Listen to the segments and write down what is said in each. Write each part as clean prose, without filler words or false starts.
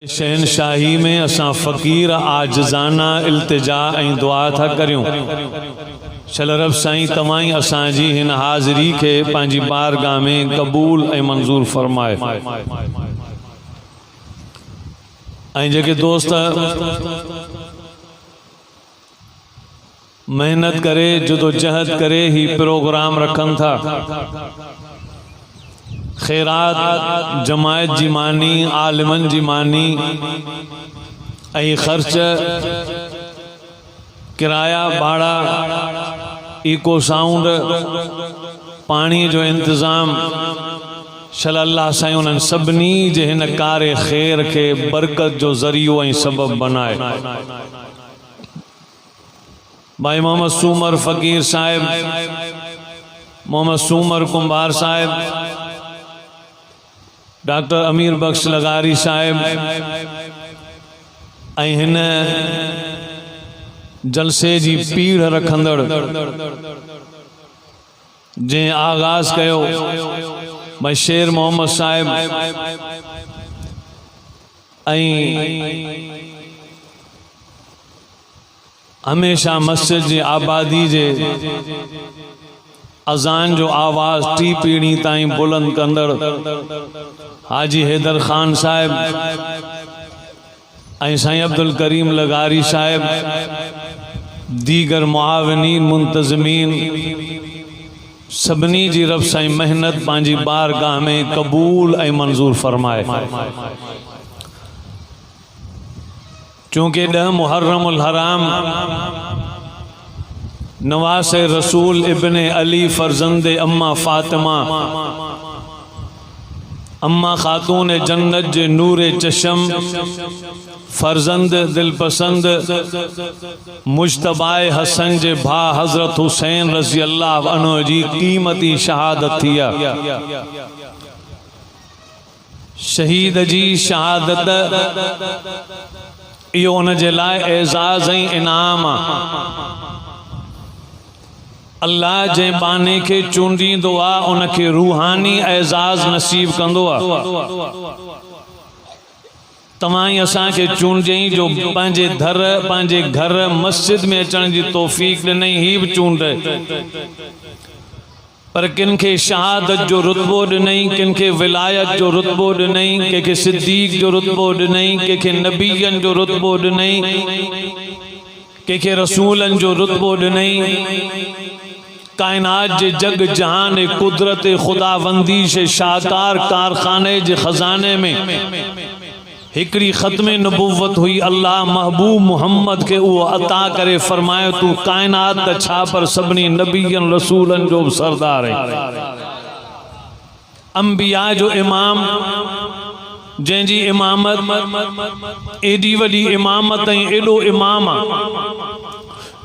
शहनशाही में असां फ़कीर आजज़ाना इल्तिजा ऐं दुआ था करियूं। शल रब साईं तव्हां असांजी हिन हाज़िरी खे पंहिंजी बारगाह में क़बूल ऐं मंज़ूर फरमाए। ऐं जेके दोस्त मेहनत करे जदोजहद करे ही प्रोग्राम रखन था, खैरात जमायत जी मानी, आलिमन जी मानी ऐं ख़र्च किराया भाड़ा, इको साउंड, पानी जो इंतज़ाम, शल अल्लाह साईं उन्हनि सभिनी जे हिन कारे ख़ैर के बरकत जो ज़रियो ऐं सबब बनाए। भाई मोहम्मद सूमर फ़कीर साहिब, मोहम्मद सूमर कुंभार साहिब, डॉक्टर अमीर बख्श लगारी साहिब ऐं हिन जलसे जी पीढ़ रखंदड़ जंहिं आगाज़ कयो भाई शेर मोहम्मद साहिब ऐं हमेशा मस्जिद जी आबादी जे अज़ान जो आवाज़ टी पीढ़ी ताईं बुलंद कंदड़ हाजी हैदर खान साहिब ऐं साईं अब्दुल करीम लगारी साहिब, दीगर मुआविनीन मुंतज़मीन सभिनी जी रब साईं मेहनत पंहिंजी बारगाह में क़बूल ऐं मंज़ूर फरमाए। चूँकि 10 मुहर्रमुल हराम नवासे रसूल इब्ने अली फर्जंदे अम्मा फातिमा, अम्मा खातून जन्नत जे नूरे चशम, फर्जंद दिलपसंद मुज्तबाए हसन जे भा हजरत हुसैन रज़ी अल्लाह अन्हु जी क़ीमती शहादत थी। शहीद जी शहादत इहो उन जे लाइ एज़ाज़ ऐं इनाम अल्लाह जे बाने के चूंडींदो आ, उनके रूहानी एज़ाज़ नसीब कंदो आ। तव्हां असां के चूंडई जो पंहिंजे दर पंहिंजे घर मस्जिद में अचण जी तौफ़ीक़ ॾिनई, ही बि चूंड, पर किन के शहादत जो रुतबो ॾिनई, किन के विलायत जो रुतबो ॾिनई, कंहिंखे सिद्दीक़ जो रुतबो ॾिनई, कंहिंखे नबीयन जो रुतबो ॾिनई, कंहिंखे रसूलन जो रुतबो ॾिनई। कायनात जे जग जहान कुदरत खुदावंदी से शाकार कारखाने जे खजाने में हिकड़ी ख़त्म नबूवत हुई। अल्लाह महबूब मोहम्मद के वो अता करे फरमायो, तू कायनात का छा पर सभनी नबीयन रसूलन जो सरदार है, अंबिया जो इमाम, जंहिंजी इमामत एडी वडी इमामत ऐं एडो इमाम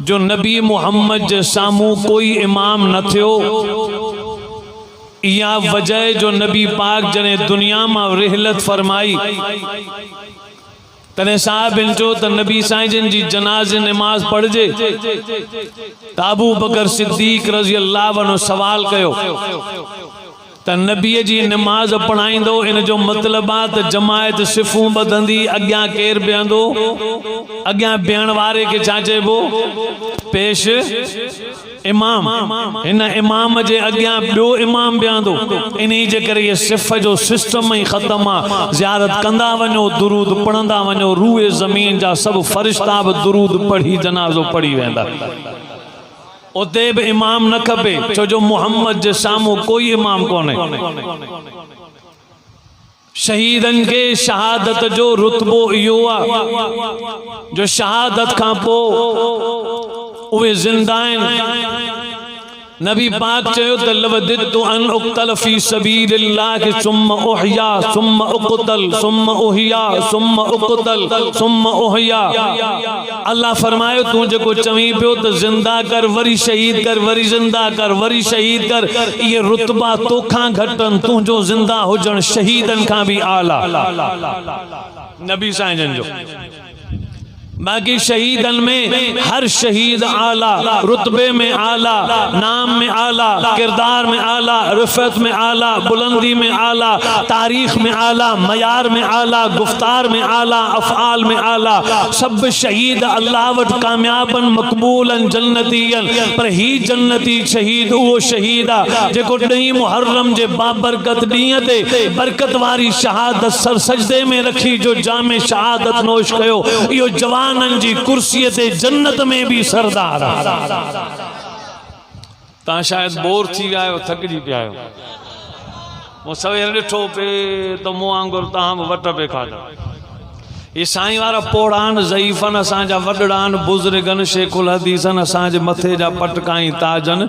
जो नबी मोहम्मद जे सामू कोई इमाम न थियो। इया वजह जो नबी पाक जने दुनिया में रिहलत फरमाई, तने साहब जो त नबी साईं जन जी जनाज़े नमाज पढ़जे, अबू बकर सिद्दीक रज़ी अल्लाह अन्हु सवाल कयो त नबी जी नमाज पढ़ाईंदो, इन जो मतलब आ त जमायत सिफूं बधंदी, अग्यां केर बीहंदो, अग्यां बीहण वारे के छा चइबो, पेश इमाम, इन इमाम जे अग्यां ॿियो इमाम बीहंदो। इन्ही जे करे ये सिफ़ जो सिस्टम ही ख़त्म आ। ज़ियारत कंदा वञो, दुरूद पढ़ंदा वञो, रूए ज़मीन जा सब फरिश्ता भी दुरूद पढ़ी जनाज़ो पढ़ी वेंदा। उते भी इमाम न खपे, छो जो मोहम्मद जे सामू कोई इमाम कोने। शहीदन के शहादत जो रुतबो इहो आ जो शहादत खां पो उहे जिंदा आहिनि। नबी पाक चयो त लवदितु अन उक़तल फी सबीलिल्लाह सुम्मा उहया सुम्मा उक़तल सुम्मा उहया सुम्मा उक़तल सुम्मा उहया। अल्लाह फरमायो, तू जेको चवी पियो त जिंदा कर, वरी शहीद कर, वरी जिंदा कर, वरी शहीद कर, ये रुतबा तोखां घटन, तू जो जिंदा हुजण शहीदन खां भी आला। नबी साईं जन जो बाकी शहीदन में हर शहीद आला, रुतबे में आला, नाम में आला, किरदार में आला, रिफत में आला, बुलंदी में आला, तारीख में आला, मयार में आला, गुफ्तार में आला, अफ़आल में आला। सब शहीद अल्लाह वट कामयाबन मकबूलन जन्नतियन, पर ही जन्नती शहीद वो शहीद आ जेको 2 मुहर्रम जे बाबरकत ॾींहं ते बरकत वारी शहादत सर सजदे में रखी जो जामे शहादत नोश कयो। इहो जवानन जी कुर्सी ते जन्नत में भी सरदार। ता शायद बोर थी विया आहियो, थकिजी पिया आहियो। मूं सवेर ॾिठो पे त मूं वांगुरु तव्हां वट पे खाधा। ये साईं वारा पोड़ान ज़ईफ़न, असांजा वॾड़ान बुज़ुर्गन शेखुल हदीसन, असांजे मथे जा पटकाई ताजन,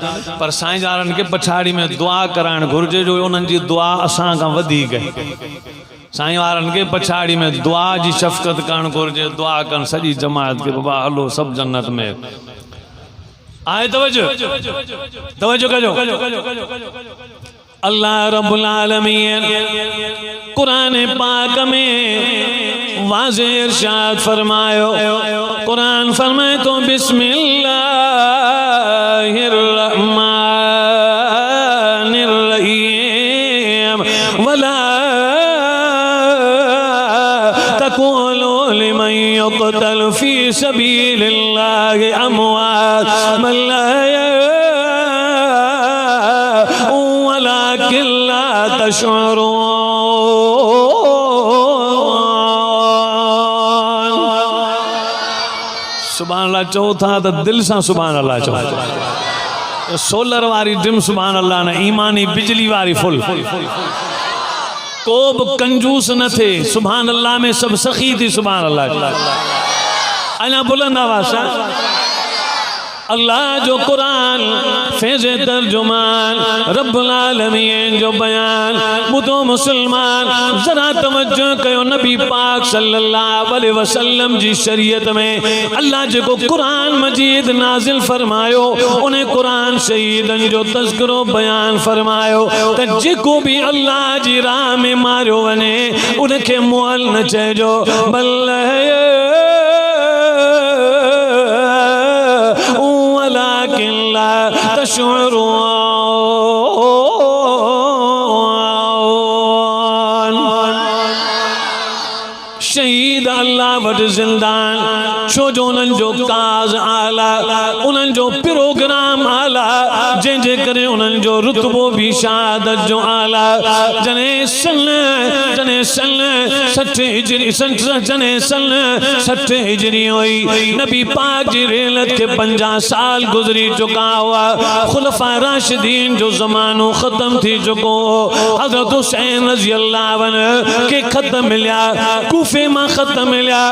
पर साईं वारनि खे पछाड़ी में दुआ कराइण घुर्जे जो उन्हनि जी दुआ असां खां वधीक आहे। साईं वारनि खे पछाड़ी में दुआ जी शफ़क़त करण घुर्जे, दुआ कनि सॼी जमात के बाबा हलो सब जन्नत में आए। तवज्जो कजो। अल्लाह रब्बुल आलमीन कुरान पाक में वाज़े इरशाद फरमायो। कुरान फरमाए तो बिस्मिल्लाहिर रहमानिर रहीम वला तक़ूलू लिमन युक़तल फ़ी सबीलिल्लाहि अमवात बल ला वलाकिन ला तशऊरून। सुभान अल्लाह चओ था त दिल सां सुभान अल्लाह चओ। सोलर वारी डिम सुभान अल्लाह न, ईमानी बिजली वारी फुल। को बि कंजूस न थे, सुभान अल्लाह में सब सखी थी। सुभान अल्लाह अञा बुलंद आवाज़ सां अल्लाह जो कुरान फैज़ तर्जुमान रब्बुल आलमीन जो बयान ॿुधो मुसलमान, ज़रा तवज्जो कयो। नबी पाक सल्लल्लाहु अलैहि वसल्लम जी शरीयत में अल्लाह जेको कुरान मजीद नाज़िल फरमायो, उन कुरान शहीदन जो तज़किरो बयान फरमायो त जेको भी अल्लाह जी राह में मारियो वञे उनखे मुअल न चइजो, बल वलाकिन ला तशऊरून। शहीद अल्लाह वट ज़िंदान छो जो उन्हनि जो काज़ आला, उन्हनि जो प्रोग्राम आला, जंहिंजे करे उन्हनि जो रुतबो भी शहादत जो आला। जने सन 60 हिजरी हुई, नबी पाक जी रेलत के 50 साल गुजरी चुका हुआ। खुलफा राशिदीन जो ज़मानो ख़त्म थी चुको। हज़रत हुसैन रज़ी अल्लाह अन्हु के ख़त मिलिया, कूफे मां ख़त मिलिया।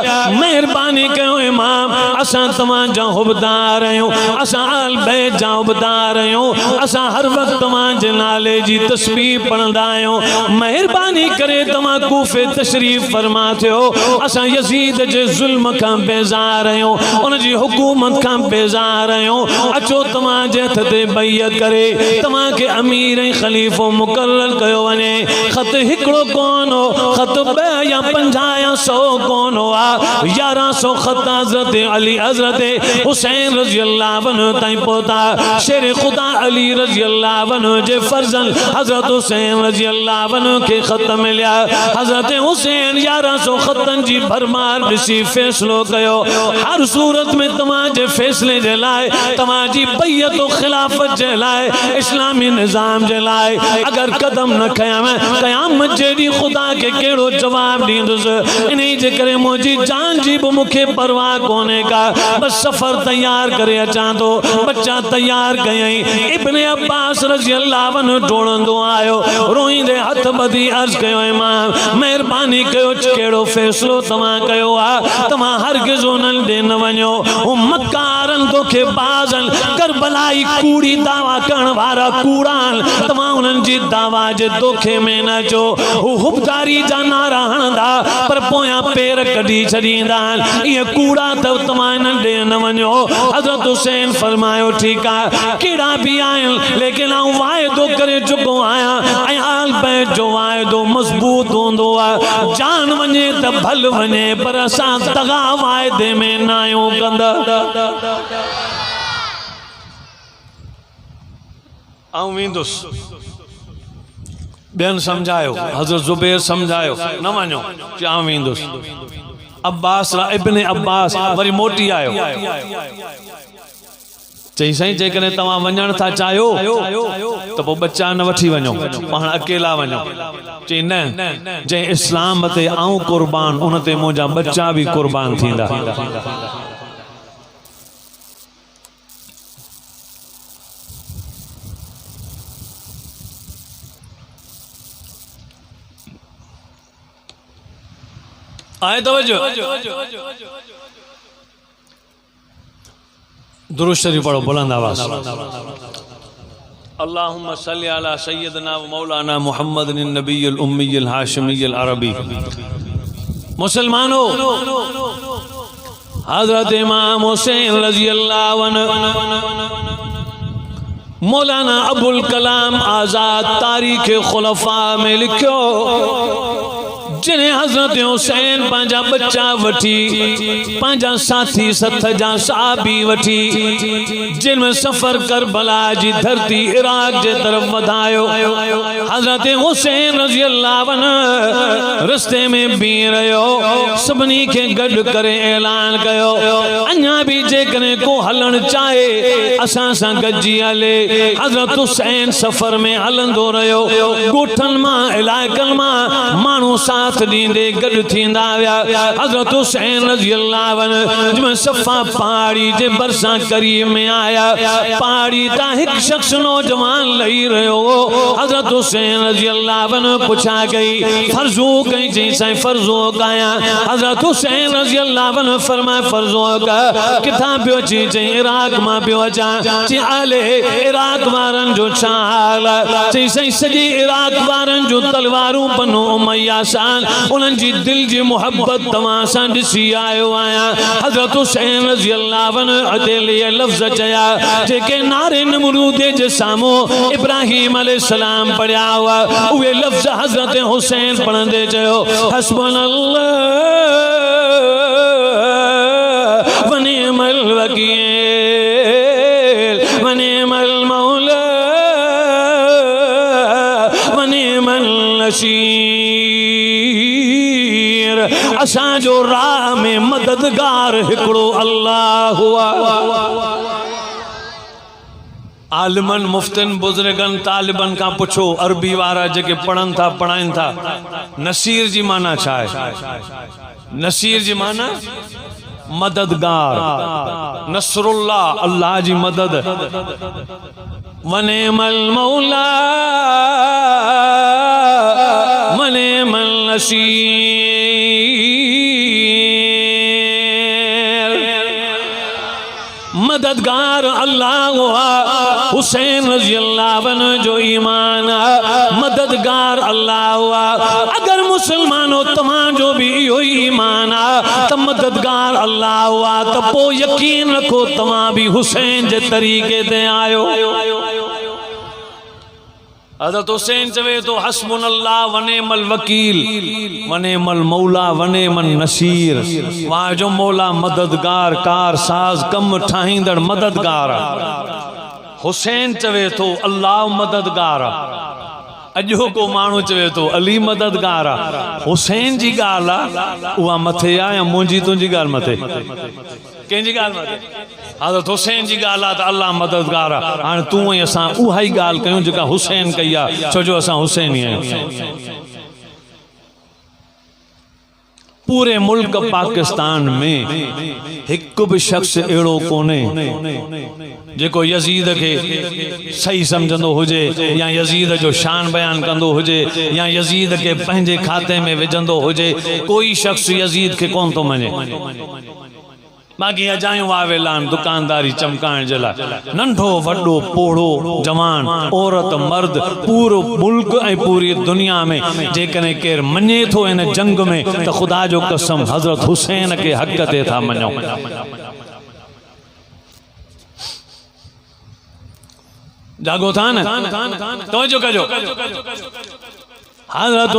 मेहरबानी कयो इमाम, असां तव्हां जा हुबदार आहियूं, असां आल बैत जा हुबदार आहियूं, असां हर वक़्तु तव्हां जे नाले जी तस्बीह पढ़ंदा आहियूं। मेहरबानी करे तव्हां कूफे तशरीफ़ फरमा थियो। असां यज़ीद जे ज़ुल्म खां बेज़ार आहियूं, उन जी हुकूमत खां बेज़ार आहियूं। अचो तव्हां जे हथ ते बैयत करे तव्हां खे अमीर ऐं ख़लीफ़ो मुक़र्रर कयो वञे। ख़त हिकिड़ो कोन हो, ख़त 2 या 50 या 100 कोन हुआ। 1100 ख़त हज़रत अली हज़रत हुसैन रज़ी अल्लाह अन्हु ताईं पहुता। शेर खुदा अली रज़ी अल्लाह अन्हु जे फर्जन हज़रत हुसैन रज़ी अल्लाह अन्हु के ख़त मिलिया। हज़रत हुसैन 1100 ख़तन जी भरमार ॾिसी फ़ैसिलो कयो, हर सूरत में तव्हां जे फ़ैसिले जे लाइ, तव्हां जी बैयत और ख़िलाफ़त जे लाइ, इस्लामी निज़ाम जे लाइ अगर कदम न खयां क़यामत जे ॾींहुं ख़ुदा के कहिड़ो जवाब ॾींदुसि। इन्ही जे करे मुंहिंजी जान जी बि मूंखे परवाह कोन्हे का, बस सफ़र तैयार करे अचां थो। बच्चा तैयार कयई। इब्ने अब्बास रज़ी अल्लाह अन्हु डोड़ंदो आयो, रोईंदे हथ ॿधी अर्ज़ कयो, इमाम मेहरबानी कयो, कहिड़ो फ़ैसिलो तव्हां कयो आहे? तव्हां हरगिज़ उन्हनि ॾे न वञो। हू मकारनि तोखे बाज़नि करबलाई कूड़ी दावा करण वारा कूड़ान, तव्हां उन्हनि जी दावा जे दोखे में न अचो। हू हुबदारी जा नारा हणंदा पर पोयां पेर कढी छॾींदा आहिनि। इहे कूड़ा त तव्हां इन्हनि ॾे न वञो। हज़रत हुसैन फरमायो, ठीकु आहे, कहिड़ा बि आहिनि लेकिन लेकिन आऊं वायदो करे चुको आया आल बैठ जो वायदो मजबूत होंदो आ जान वने त भल वने पर असां दगा वायदे में ना आयो कंदा आऊं वेंदुस बेन समझायो हजरत जुबैर समझायो न वनो कि आऊं वेंदुस अब्बास इब्न अब्बास वरी मोटी आयो चई साईं जेकॾहिं तव्हां वञण था चाहियो त पोइ बच्चा न वठी वञो पाण अकेला वञो चई न जंहिं इस्लाम ते आऊं कुर्बान उन ते मुंहिंजा बच्चा भी कुर्बान थींदा आए तवज्जो दुरूद शरीफ पढ़ो बुलंद आवाज अल्लाहुम्मा सल्ली अला सय्यदना व मौलाना मुहम्मद नबील उम्मील हाशिमील अरबी मुसलमानों हजरत इमाम हुसैन रजी अल्लाह अन्हु मौलाना अबुल कलाम आजाद तारीख खुलफा में लिखो जिन्हें हजरत हुसैन पांजा बच्चा वठी पांजा साथी सथ जा साहबी वठी जिनमें सफर करबला जी धरती इराक जे तरफ वधायो हजरत हुसैन रजी अल्लाह अन्हु रस्ते में भी रहो सभनी के गड करे ऐलान कयो अन्या भी जेकने को हलन चाहे असां सा गजी हले हजरत हुसैन सफर में हलंदो रहो गोठन मां इलाइकन मां मानू साथ दींदे गड थींदा विया हजरत हुसैन रजी अल्लाह अन्हु जब सफा पहाड़ी जे बरसा करीब में आया पहाड़ी ता एक शख्स नौजवान लही रहो हजरत हुसैन रजी अल्लाह अन्हु पूछा गई फर्जो कहीं जैसा फर्जो काया हजरत हुसैन रजी अल्लाह अन्हु फरमाए फर्जो का किथा पियो ची चई इराक मां पियो अचा ची आले इराक वारन जो चाल चई सही सजी इराक वारन जो तलवारूं बनो उमैया शान उन्हनि जी दिल जी मोहब्बत तव्हां सां ॾिसी आयो आहियां हज़रत हुसैन रज़ी अल्लाह अन्हु अदेले लफ़्ज़ चया जेके नारे नमरूद जे साम्हूं इब्राहिम अलैहिस्सलाम पढ़िया हुआ उहे लफ़्ज़ हज़रत हुसैन पढ़ंदे चयो हस्बुनल्लाह व निअमल वकील व निअमल मौला व निअमल नसीर असां जो राह में मददगार हिकड़ो अल्लाह हुआ आलिमन मुफ्तिन बुजुर्गन तालिबन का पुछो अरबी वारा जेके पढ़न था पढ़ाइन था नसीर जी माना छा है नसीर जी माना मददगार नसरुल्लाह अल्लाह जी मदद वनेमल मौला वनेमल नसीर मददगार अल्लाह हुआ हुसैन रजी अल्लाह अन्हु जो ईमान मददगार अल्लाह हुआ अगर मुसलमानों तमाम जो भी इहो ईमान तो मददगार अल्लाह हुआ तो पो यकीन रखो तमाम भी हुसैन जे तरीके ते आयो हज़रत हुसैन चवे तो हस्बुनल्लाह वनेमल वकील वनेमल मौला वनेमल नसीर वाह जो मौला मददगार कार साज कम ठाहींदड़ मददगार हुसैन चवे तो अल्लाह मददगार अजो को मानू चवे तो अली मददगार हुसैन जी गाल उहा मथे आ या मुंजी तुंजी गाल मथे कंहिंजी गाल मथे हज़रत हुसैन जी गाल त अल्लाह मददगार हाणे तू ऐं असां उहा ई गाल कयूं जेका हुसैन कई आहे छो जो असां हुसैन ई आहियूं पूरे मुल्क पाकिस्तान में एक भी शख्स एड़ो कोने जेको यजीद के सही समझंदो हुजे या यजीद जो शान बयान कंदो हुजे या यजीद के पंहिंजे खाते में विझंदो हुजे कोई शख्स यजीद के कोन तो मने बाकी अजायूं वावेलान दुकानदारी चमकाइण जे लाइ नंढो वड्डो पोड़ो जवान औरत मर्द पूरो मुल्क ऐं पूरी दुनिया में जेकॾहिं केरु मञे थो इन जंग में त ख़ुदा जो कसम हज़रत हुसैन के हक़ ते था मञूं जागो था न तवज्जो कजो हजरत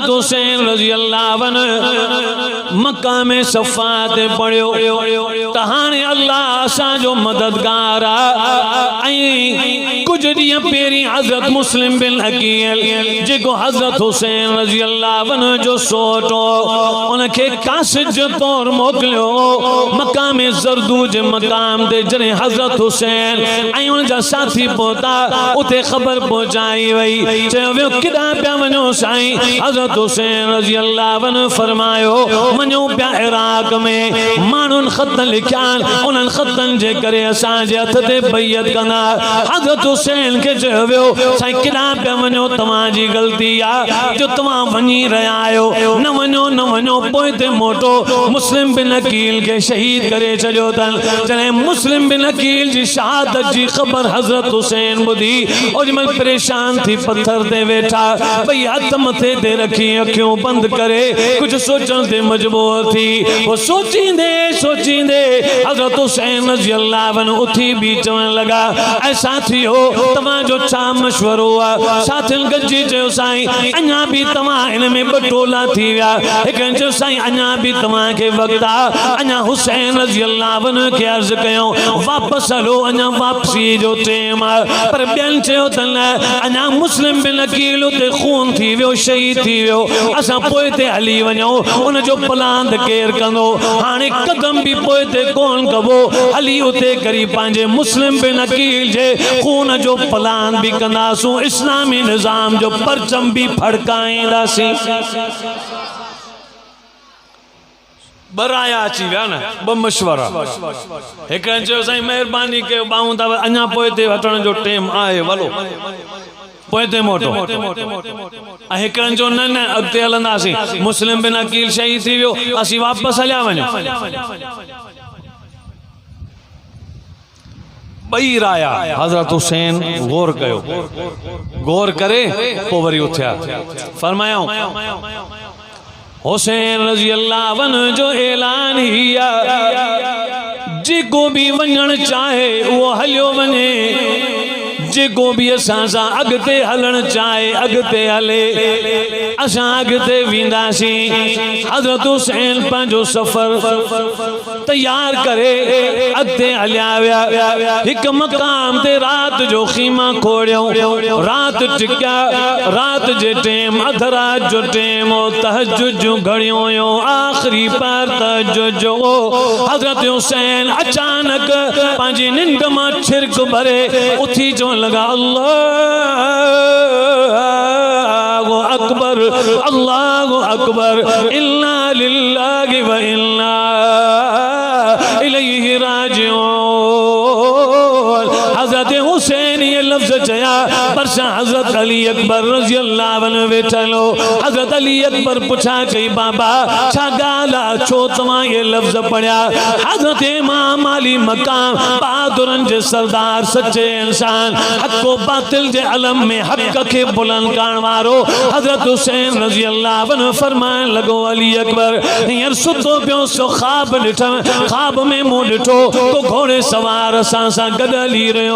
हुसैन रजी अल्लाह अन्हु मकाम सफ़ा ते पढ़ियो त हाणे अल्लाह असांजो मददगार आई। कुछ ॾींहं पहिरीं हजरत मुस्लिम बिन अकील जेको हजरत हुसैन रजी अल्लाह अन्हु जो सोट हो उनखे कासिद जो तौर मोकिलियो मकाम ज़रदू जे मकाम ते जॾहिं हजरत हुसैन ऐं उन जा साथी पहुता उते ख़बर पहुचाई वई चयो वियो किॾां पिया वञो साईं। हज़रत हुसैन रज़ी अल्लाह अन्हु फरमायो वञो पिया इराक़ में माण्हुनि ख़त लिखिया उन्हनि ख़तनि जे करे असांजे हथ ते बैयत कंदा। हज़रत हुसैन खे चयो वियो साईं किॾां पिया वञो तव्हांजी ग़लती आहे जो तव्हां वञी रहिया आहियो न वञो पोइ ते मोटो। मुस्लिम बिन अकील खे शहीद करे छॾियो अथनि। जॾहिं मुस्लिम बिन अकील जी शहादत जी ख़बर हज़रत हुसैन ॿुधी ओॾीमहिल परेशान थी पत्थर ते वेठा भई हथ मथे ते रखी अखियूं बंद करे कुछ सोचण ते मजबूर थी। वो सोचींदे हज़रत हुसैन रज़ी अल्लाह अन्हु उथी भी चवण लगा ऐं साथियो तव्हांजो छा मशवरो आहे। साथियुनि गॾिजी चयो साईं अञा भी तव्हां हिन में ॿ टोला थी विया। हिकिड़े चयो साईं अञा भी तव्हांखे वक़्तु आहे। अञा हुसैन रज़ी अल्लाह अन्हु खे अर्ज़ कयूं वापसि हलो अञा वापसी जो टाइम आहे। पर ॿियनि चयो त न अञा मुस्लिम बिन अकील उते खून थी वियो शहीद थी वियो असां पोइ ते हली वञूं उन जो प्लान केर कंदो। हाणे कदम भी पोइ ते कोन कबो हली उते करी पंहिंजे मुस्लिम बिन अकील जे खून जो प्लान भी कंदासूं इस्लामी निज़ाम जो परचम भी फड़काईंदासीं। बराया अची विया न ॿ मशवरा। हिकिड़े चयो साईं महिरबानी कयो ॿाहूं था अञा पोइ ते हटण जो टाइम आहे वलो पोइ ते मोटो। ऐं हिकिड़नि जो न अॻिते हलंदासीं मुस्लिम बिन अकील शहीद थी वियो असीं वापसि हलिया वञूं। ॿई राया हज़रत हुसैन गौर कयो गौर करे पोइ वरी उथिया फरमायूं हुसैन रज़ी अल्लाह अन्हु जो ऐलान ही आहे जेको भी वञण चाहे वो हलियो वञे जेको भी असां सां अॻिते हलण चाहे अॻिते हले असां अॻिते वेंदासीं। हज़रत हुसैन पंहिंजो सफ़र तैयार करे अॻिते हलिया विया। हिकु मक़ाम ते राति जो ख़ीमा खोड़ियो राति टिकिया। राति जे टाइम अध राति जो टाइम हो तहज्जुद जूं घड़ियूं हुयूं आख़िरी पार तहज्जुद जो। हज़रत हुसैन अचानक पंहिंजी निंड मां छिरक भरे उथी चवण लगा अल्लाहु अकबर अल्लाहु अकबर इन्ना लिल्लाहि व इन्ना इलैहि राजिऊन। हज़रत हुसैन ये लफ्ज़ चया पर हज़रत अली अकबर रज़ी अल्लाह अन्हु वेठल हो। हज़रत अली अकबर पुछा कई बाबा छा ॻाल्हि छो तव्हां ये लफ्ज़ पढ़िया। हज़रत इमाम अली मकाम बहादुरनि जे सरदार सच्चे इंसान हक़ो बातिल जे अलम में हक़ के बुलंद करण वारो हज़रत हुसैन रज़ी अल्लाह अन्हु फरमाइण लॻो अली अकबर हींअर सुतो पियो सो ख़्वाब ॾिठमि ख़्वाब में मूं ॾिठो तो घोड़े सवार असां सां गॾु हली रहियो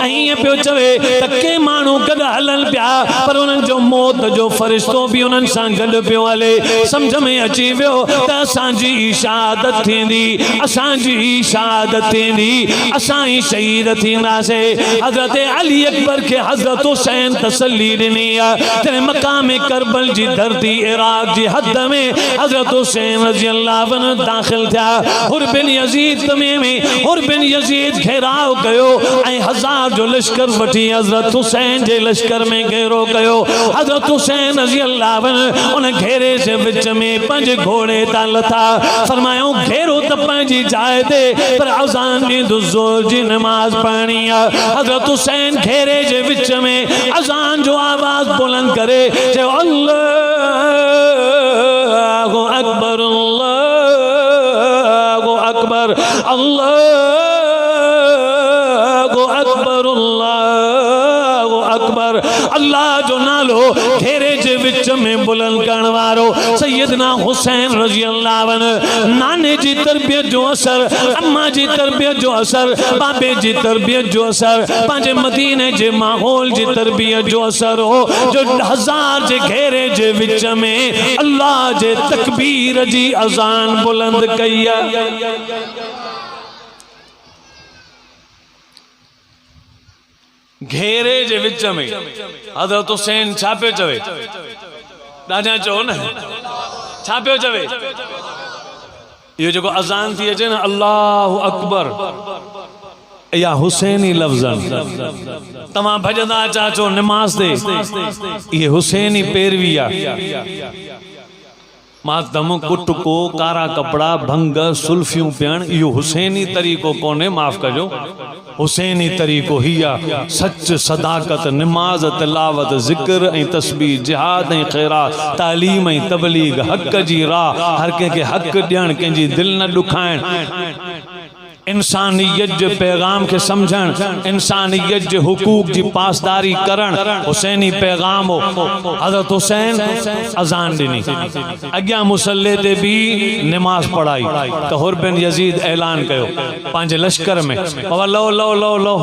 ऐं ईअं पियो चवे त के माण्हू गॾु हलनि पिया पर उन्हनि जो मौत जो फ़रिश्तो भी उन्हनि सां गॾु पियो हले। सम्झ में अची वियो त असांजी शहादत थींदी असांजी शहादत थींदी असां ई शहीद थींदासीं। हज़रत अली अकबर के हज़रत हुसैन तसल्ली ॾिनी आहे। जॾहिं मक़ाम करबल जी धरती इराक़ जी हद में हज़रत हुसैन रज़ी अल्लाह अन्हु दाख़िल थिया। हुर बिन यज़ीद में हुर बिन यज़ीद घेराव कयो ऐं 1000 जो लश्कर वठी हज़रत हुसैन जे लश्कर में घेरो कयो। हज़रत हुसैन रज़ी अल्लाह अन्हु उन घेरे जे विच में पंहिंजे घोड़े तां लथा फरमायो घेरो त पंहिंजी जाइ ते पर अज़ान ॾींदो ज़ोर जी नमाज़ पढ़णी आहे। हज़रत हुसैन घेरे जे विच में अज़ान जो आवाज़ बुलंद करे चयो अल्लाहु अकबर अल्लाहु अकबर अल्लाहु अकबर अल्लाहु अकबर। अल्लाह जो नालो घेरे जे विच में बुलंद करण वारो सैयदना हुसैन रज़ी अल्लाह अन्हु नाने जी तरबियत जो असर, अम्मा जी तरबियत जो असर, बाबे जी तरबियत जो असर, पंहिंजे मदीने जे माहौल जी तरबियत जो असर हो, जो हजार जे घेरे जे विच में अल्लाह जे तकबीर जी अजान बुलंद कई। घेरे जे विच में हज़रत हुसैन छा पियो चवे? ॾाढा चओ न, छा पियो चवे? इहो जेको अज़ान थी अचे न, अल्लाहु अकबर, या हुसैनी लफ्ज़न तमाम भजंदा अचा चो निमाज़ ते, ये हुसैनी पैरवी आ। मातम कुटको कारा कपड़ा भंग सुल्फियूं पियण इहो हुसैनी तरीक़ो कोन्हे, माफ़ कजो, हुसैनी तरीक़ो ही आ। सच सदाकत निमाज़ तिलावत ज़िक्र ऐं तस्बीह जिहाद ऐं ख़ैरात तालीम ऐं तबलीग हक़ जी राह, हर कंहिंखे हक़ ॾियण, कंहिंजी दिलि न ॾुखाइण, इंसानियत जे पैगाम के समझण, इंसानियत जे हुकूक जी पासदारी करण हुसैनी पैगाम हो। हज़रत हुसैन अज़ान ॾिनी, अॻियां मुसल्ले ते भी नमाज पढ़ाई, तो हुर बिन यजीद ऐलान कयो पंहिंजे लश्कर में, बाबा लो लो लो लो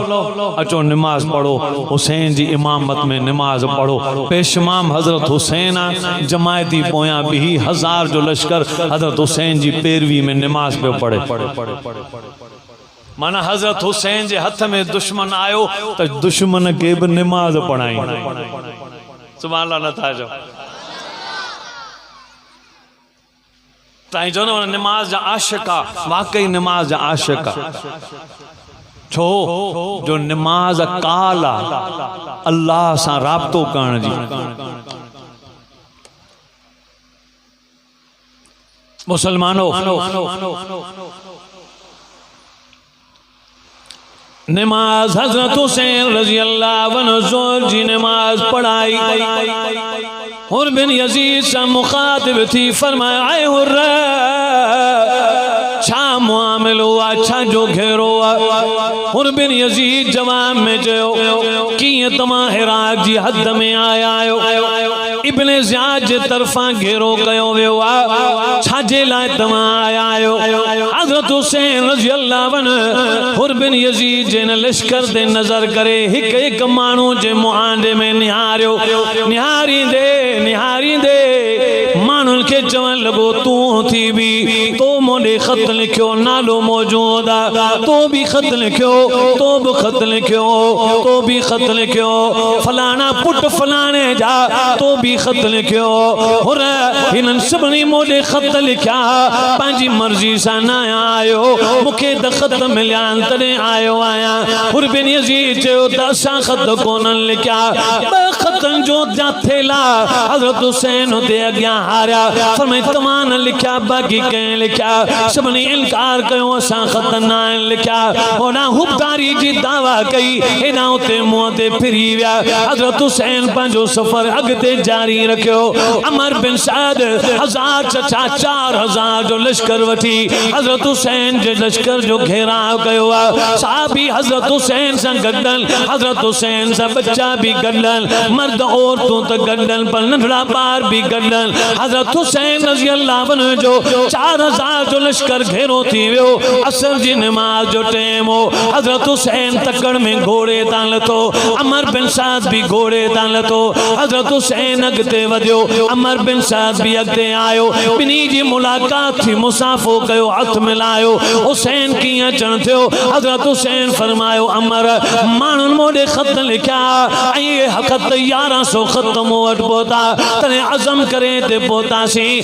अचो नमाज पढ़ो, हुसैन जी इमामत में नमाज पढ़ो। पेशमाम हज़रत हुसैन आ, जमायती पोयां भी हजार जो लश्कर हज़रत हुसैन जी पैरवी में नमाज पे पढ़े। माना हज़रत हुसैन जे हथ में दुश्मन आयो तो दुश्मन के भी नमाज पढ़ाई। सुभान अल्लाह, नथा चओ ताई जो न नमाज जा आशिका, वाकई नमाज जा आशिका छो जो नमाज काला अल्लाह सां राब्तो करण जी। मुसलमानों, नमाज हज़रत हुसैन रज़ी अल्लाह अन्हु ज़ोर जी नमाज पढ़ाई। हुर बिन यजीद से मुखातिब थी, फरमाया आए हुर छा मुआमिलो आ, छा जो घेरो आ? हुर बिन यजीद जवाब में चयो कीअं तव्हां हिराक जी हद में आया आयो? इब्ने ज़ियाद जे तरफां घेरो कयो वियो आ, छाजे लाइ तव्हां आया आयो? हज़रत हुसैन रज़ी अल्लाह अन्हु हुर बिन यजीद जे लश्कर ते नज़र करे हिक हिक माण्हू जे मुआंदे में निहारियो, निहारींदे निहारींदे माण्हुनि खे चवण लॻो तूं थी भी, तो मोॾे ख़त लिखियो, नालो मौजूद आ, तो भी ख़त लिखियो, तो भी ख़त लिखियो, तो भी ख़त लिखियो, फलाना पुट फलाणे जा, तो भी ख़त लिखियो। हुर हिननि सभिनी मोॾे ख़त लिखिया, पंहिंजी मर्ज़ी सां न आयो, मूंखे त ख़त मिलिया तॾहिं आयो आहियां। हुर बिन यजीद चयो त असां ख़त कोन्हनि लिखिया, ॿ ख़तनि जो जा थेला हज़रत हुसैन हुते अॻियां हारिया, फरमाई तव्हां न लिखिया, बाक़ी कंहिं लिखिया? सभिनी इनकार कयो, असां ख़त न आहिनि लिखिया। होॾां हुबदारी जी दावा कई, हेॾां हुते मुंहं ते फिरी विया। हज़रत हुसैन पंहिंजो सफ़र अॻिते जारी रखियो। अमर बिन साद 4,000 जो लश्कर वठी हज़रत हुसैन जे लश्कर जो घेराव कयो आहे। साहबी हज़रत हुसैन सां गॾनि, हज़रत हुसैन सां बच्चा भी गॾनि, मर्द औरतूं त गॾनि, पर नंढड़ा ॿार भी गॾनि। हज़रत हुसैन रज़ी अल्लाह अन्हु जो 4,000 जो लश्कर घेरो थी वियो। असर जी नमाज जो टाइम हो। हज़रत हुसैन तकड़ में घोड़े तां लथो, अमर बिन साद भी घोड़े तां लथो। हज़रत हुसैन अॻिते वधियो, अमर बिन साद भी अॻिते आयो। ॿिन्ही जी मुलाक़ात थी, मुसाफ़ो कयो, हथ मिलायो। हुसैन कीअं अचण थियो? हज़रत हुसैन फरमायो अमर माण्हुनि मोॾे ख़त लिखिया ऐं इहे ख़त 1100 ख़त मूं वटि पहुता, तॾहिं अज़म करे ते पहुतासीं।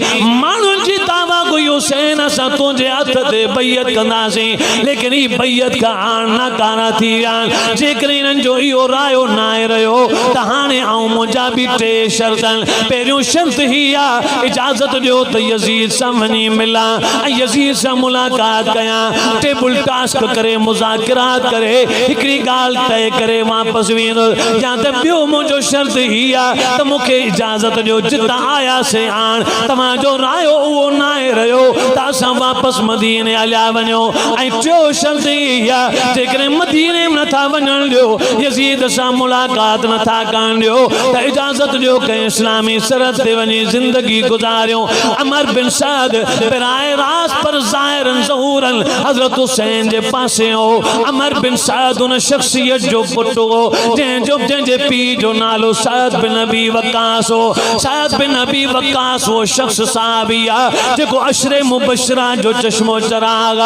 माण्हुनि जी दावा कोई हुसैन असां तुंहिंजे हथ ते बैयत कंदासीं, लेकिन ही बैयत खां हाणे नाकारा थी विया। जेकर इन्हनि जो इहो रायो न आहे रहियो त हाणे आऊं मुंहिंजा बि 3 शर्तनि। पहिरियों शर्त ही आहे, इजाज़त ॾियो त यज़ीद सां वञी मिलां ऐं यज़ीद सां मुलाक़ात कयां, टेबल टास्क करे, मुज़ाकिरात करे, हिकिड़ी ॻाल्हि तय करे वापसि वेंदुसि। या त ॿियो मुंहिंजो शर्त ही आहे त मूंखे इजाज़त ॾियो, जितां आयासीं हाणे तव्हांजो रायो उहो न आहे रहियो, त असां वापसि मदीने हलिया वञो ऐं टियों शर्त इहा जेकॾहिं मदीने में नथा वञण ॾियो यज़ीद सां मुलाक़ात नथा करण ॾियो त इजाज़त ॾियो कंहिं इस्लामी सरहद ते वञी ज़िंदगी गुज़ारियो अमर बिन साद बराए रास्त पर ज़ाहिरन ज़हूरन हज़रत हुसैन जे पासे हो अमर बिन साद उन शख्सियत जो पुटु हो जंहिंजे पीउ जो नालो साद बिन अबी वक़ास हो साद बिन अबी वक़ास वो शख्स साहबी आहे जेको अशरे मुबशरा जो चश्मो चराग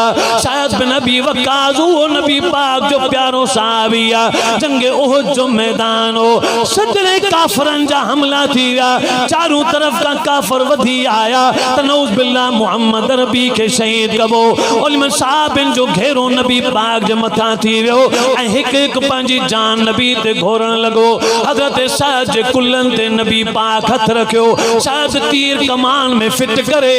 साद बिन अबी वक़ास वो नबी पाक जो प्यारो साहबी आहे जंगे उहद जो मैदान हो सजने काफरन जा हमला थी विया चारों तरफ का काफर वधी आया त नऊज़ बिल्लाह मुहम्मद नबी के शहीद कबो उलम साहबन जो घेरो नबी पाक जे मथा थी वियो ऐं हिक हिक पंहिंजी जान नबी ते घोरण लॻो हज़रत साद जे कुल्हनि ते नबी पाक हथ रखियो साद तीर कमान में फिट करे